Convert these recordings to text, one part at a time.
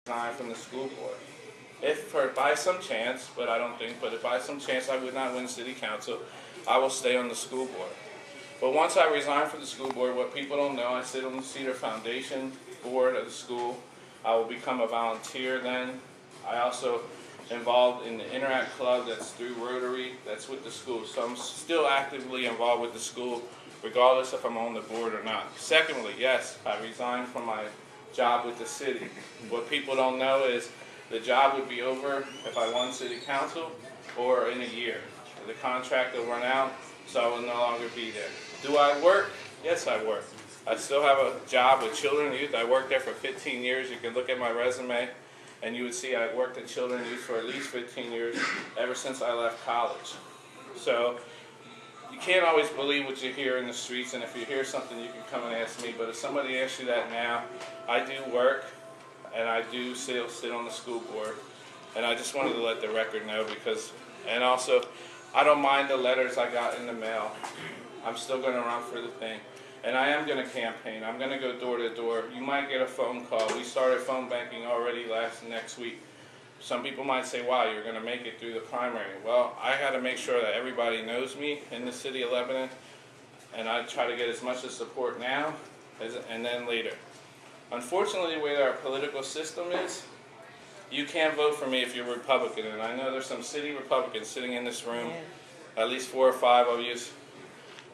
resign from the school board. If by some chance, but I don't think, but if by some chance I would not win city council, I will stay on the school board. But once I resign from the school board, what people don't know, I sit on the Cedar Foundation board of the school. I will become a volunteer then. I also involved in the Interact Club that's through Rotary, that's with the school. So I'm still actively involved with the school, regardless if I'm on the board or not. Secondly, yes, I resigned from my job with the city. What people don't know is the job would be over if I won city council or in a year. The contract will run out, so I will no longer be there. Do I work? Yes, I work. I still have a job with children and youth. I worked there for 15 years. You can look at my resume and you would see I worked at children and youth for at least 15 years ever since I left college. So you can't always believe what you hear in the streets, and if you hear something you can come and ask me, but if somebody asks you that now, I do work and I do still sit on the school board, and I just wanted to let the record know because, and also I don't mind the letters I got in the mail. I'm still going to run for the thing. And I am going to campaign. I'm going to go door to door. You might get a phone call. We started phone banking already next week. Some people might say, wow, you're going to make it through the primary. Well, I got to make sure that everybody knows me in the city of Lebanon, and I try to get as much support now and then later. Unfortunately, the way that our political system is, you can't vote for me if you're Republican, and I know there's some city Republicans sitting in this room, at least 4 or 5 of you,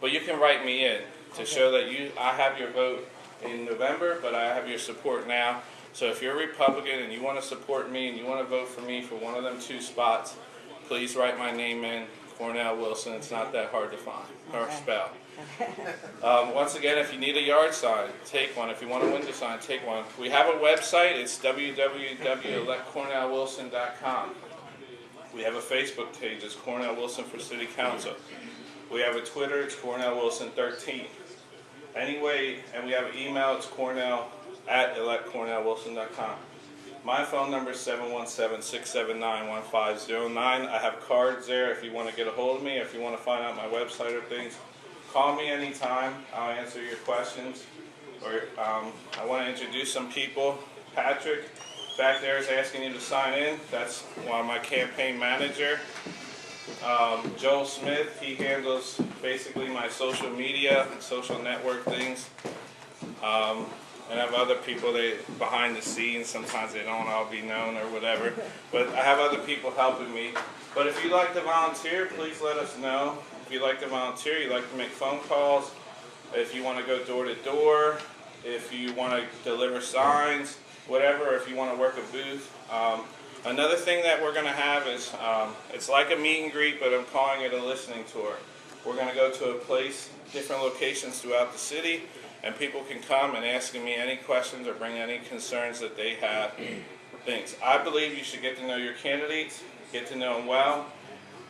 but you can write me in to show that I have your vote in November, but I have your support now. So if you're a Republican and you want to support me and you want to vote for me for one of them 2 spots, please write my name in, Cornell Wilson. It's not that hard to find or spell. Once again, if you need a yard sign, take one. If you want a window sign, take one. We have a website. It's www.electcornellwilson.com. We have a Facebook page. It's Cornell Wilson for City Council. We have a Twitter. It's Cornell Wilson 13. Anyway, and we have an email. It's cornell@electcornellwilson.com. My phone number is 717-679-1509. I have cards there if you want to get a hold of me, if you want to find out my website or things. Call me anytime. I'll answer your questions. Or I want to introduce some people. Patrick back there is asking you to sign in. That's my campaign manager. Joel Smith, he handles basically my social media and social network things. And I have other people behind the scenes. Sometimes they don't all be known or whatever. But I have other people helping me. But if you'd like to volunteer, please let us know. If you'd like to volunteer, you'd like to make phone calls, if you want to go door to door, if you want to deliver signs, whatever, if you want to work a booth. Another thing that we're going to have is, it's like a meet and greet, but I'm calling it a listening tour. We're going to go to a place, different locations throughout the city, and people can come and ask me any questions or bring any concerns that they have. Things. I believe you should get to know your candidates, get to know them well.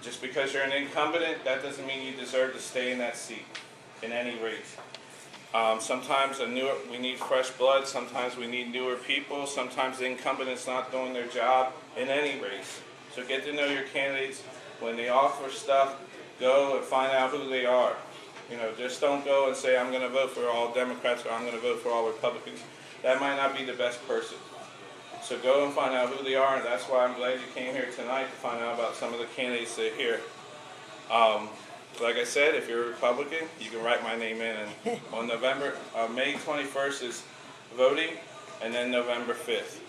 Just because you're an incumbent, that doesn't mean you deserve to stay in that seat in any race. Sometimes we need fresh blood, sometimes we need newer people, sometimes the incumbent is not doing their job in any race. So get to know your candidates. When they offer stuff, go and find out who they are. You know, just don't go and say, I'm going to vote for all Democrats or I'm going to vote for all Republicans. That might not be the best person. So go and find out who they are, and that's why I'm glad you came here tonight to find out about some of the candidates that are here. Like I said, if you're a Republican, you can write my name in. And on May 21st is voting, and then November 5th.